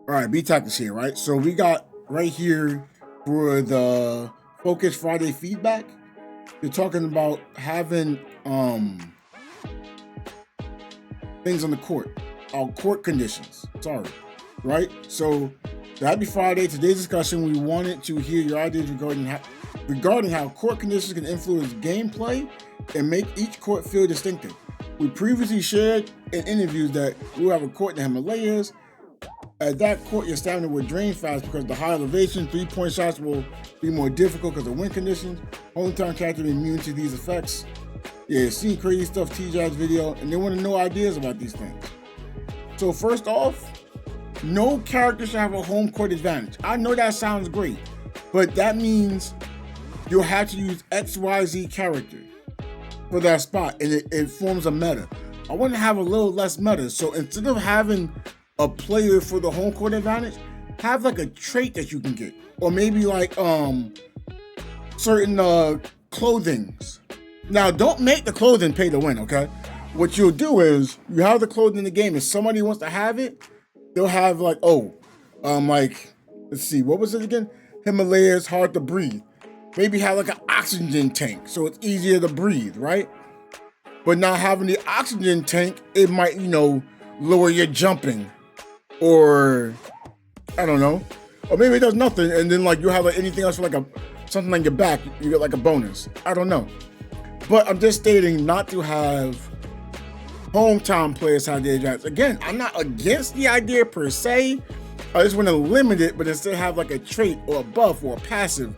All right, BTactics here, right? So we got right here for the Focus Friday feedback. You're talking about having things on the court, court conditions. Sorry, right? So happy Friday. Today's discussion, we wanted to hear your ideas regarding how court conditions can influence gameplay and make each court feel distinctive. We previously shared in interviews that we have a court in the Himalayas. At that court, your stamina will drain fast because the high elevation, 3-point shots will be more difficult because of wind conditions. Hometown character immune to these effects. Yeah, seen crazy stuff, TJ's video, and they want to know ideas about these things. So first off, no character should have a home court advantage. I know that sounds great, but that means you'll have to use XYZ character for that spot, and it forms a meta. I want to have a little less meta, so instead of having a player for the home court advantage, have like a trait that you can get, or maybe like certain clothings. Now, don't make the clothing pay to win, okay? What you'll do is you have the clothing in the game. If somebody wants to have it, they'll have like like let's see, what was it again? Himalayas, hard to breathe. Maybe have like an oxygen tank so it's easier to breathe, right? But not having the oxygen tank, it might lower your jumping. Or I don't know, or maybe it does nothing, and then like you have like anything else for like something on your back, you get like a bonus. I don't know, but I'm just stating not to have hometown players have the advantage. Again, I'm not against the idea per se. I just want to limit it, but instead have like a trait or a buff or a passive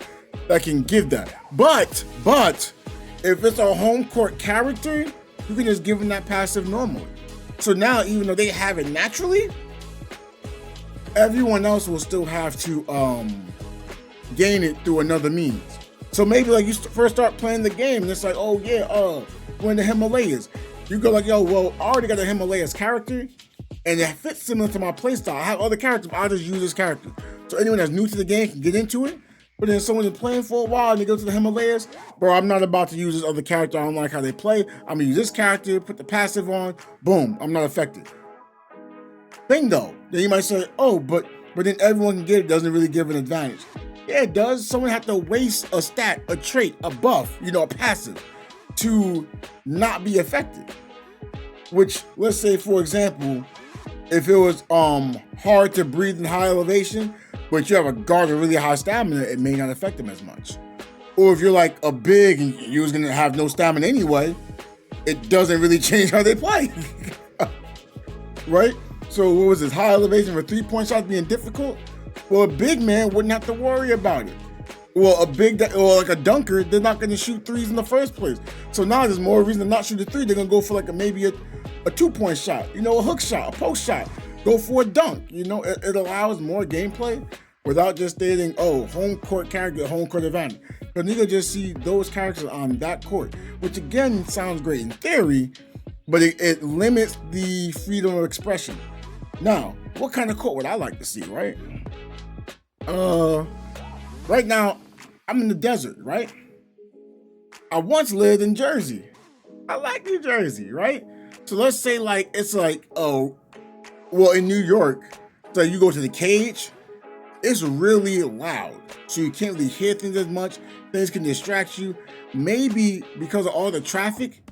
that can give that. But if it's a home court character, you can just give them that passive normally. So now, even though they have it naturally, everyone else will still have to gain it through another means. So maybe like you first start playing the game and it's like, oh yeah, we're in the Himalayas. You go like, yo, well, I already got a Himalayas character and it fits similar to my playstyle. I have other characters, I'll just use this character. So anyone that's new to the game can get into it. But then someone is playing for a while and they go to the Himalayas, bro, I'm not about to use this other character. I don't like how they play. I'm gonna use this character, put the passive on, boom, I'm not affected. Thing though, then you might say, oh, but then everyone can get it, doesn't really give an advantage. Yeah, it does. Someone have to waste a stat, a trait, a buff, a passive to not be affected. Which, let's say for example, if it was hard to breathe in high elevation, but you have a guard with really high stamina, it may not affect them as much. Or if you're like a big and you're gonna have no stamina anyway, it doesn't really change how they play. Right? So what was this, high elevation for 3-point shots being difficult? Well, a big man wouldn't have to worry about it. Well, or like a dunker, they're not gonna shoot threes in the first place. So now there's more reason to not shoot a three. They're gonna go for like maybe a 2-point shot, a hook shot, a post shot, go for a dunk. It allows more gameplay without just stating, oh, home court character, home court advantage. Because you can just see those characters on that court, which again sounds great in theory, but it limits the freedom of expression. Now, what kind of court would I like to see, right? Right now, I'm in the desert, right? I once lived in Jersey. I like New Jersey, right? So let's say like, it's like, in New York, so you go to the cage, it's really loud. So you can't really hear things as much. Things can distract you. Maybe because of all the traffic,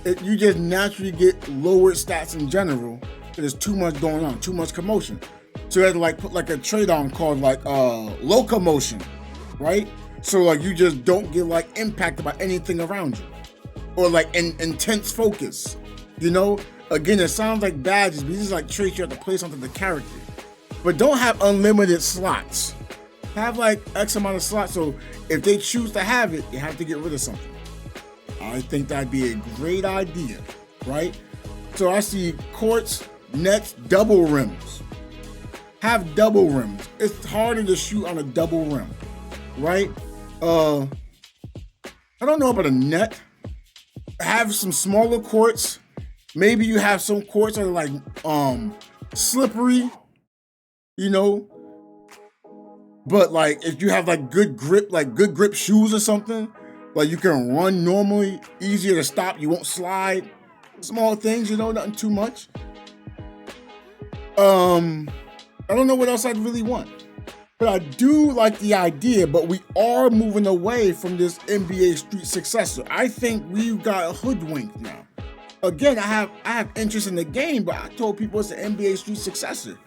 you just naturally get lowered stats in general. There's too much going on, too much commotion. So you have to like put like a trade on called like locomotion, right? So like you just don't get like impacted by anything around you, or like intense focus. Again, it sounds like badges, but these is like traits you have to place onto the character. But don't have unlimited slots. Have like X amount of slots. So if they choose to have it, you have to get rid of something. I think that'd be a great idea, right? So I see courts, nets, double rims. Have double rims. It's harder to shoot on a double rim, right? I don't know about a net. Have some smaller courts. Maybe you have some courts that are like slippery, but like if you have like good grip shoes or something, like you can run normally, easier to stop, you won't slide. Small things, nothing too much. I don't know what else I'd really want. But I do like the idea, but we are moving away from this NBA Street successor. I think we've got hoodwinked now. Again, I have interest in the game, but I told people it's an NBA Street successor.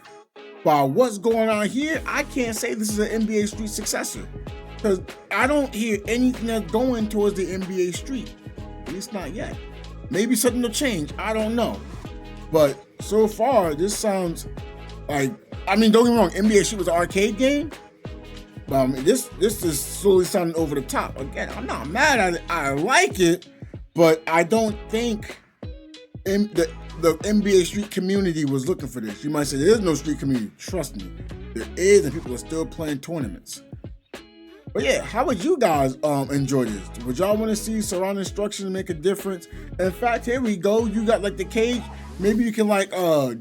By what's going on here, I can't say this is an NBA Street successor. Because I don't hear anything that's going towards the NBA Street. At least not yet. Maybe something will change, I don't know. But so far, this sounds like, I mean, don't get me wrong, NBA Street was an arcade game. This is slowly sounding over the top. Again, I'm not mad at it. I like it, but I don't think the NBA Street community was looking for this. You might say there is no street community. Trust me, there is, and people are still playing tournaments. But yeah, how would you guys enjoy this? Would y'all want to see surrounding instructions make a difference? In fact, here we go. You got like the cage. Maybe you can like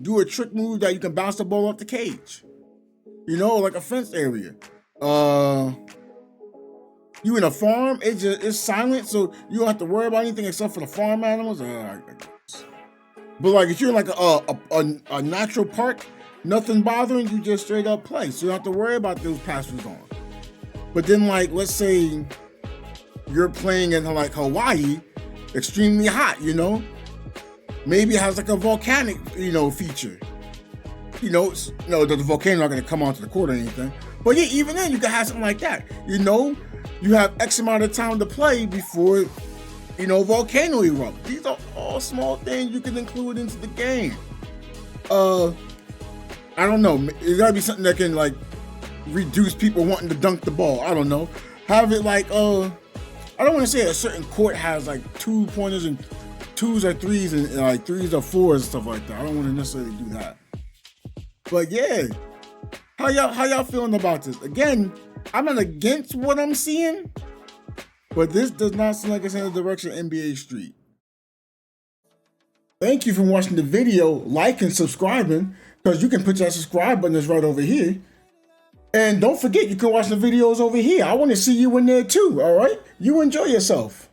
do a trick move that you can bounce the ball off the cage. You know, like a fence area. You in a farm, it's silent, so you don't have to worry about anything except for the farm animals. But like if you're in like a natural park, nothing bothering you, just straight up play. So you don't have to worry about those passers on. But then like, let's say you're playing in like Hawaii, extremely hot, you know? Maybe it has like a volcanic, feature. The volcano not gonna come onto the court or anything. But yeah, even then you can have something like that. You have X amount of time to play before, volcano erupt. These are all small things you can include into the game. I don't know. It gotta be something that can like reduce people wanting to dunk the ball. I don't know. Have it like, I don't want to say a certain court has like 2-pointers and 2s or 3s and like 3s or 4s and stuff like that. I don't want to necessarily do that. But yeah, how y'all feeling about this? Again, I'm not against what I'm seeing, but this does not seem like it's in the direction of NBA Street. Thank you for watching the video. Like and subscribing, because you can put that subscribe button that's right over here. And don't forget, you can watch the videos over here. I want to see you in there too, all right? You enjoy yourself.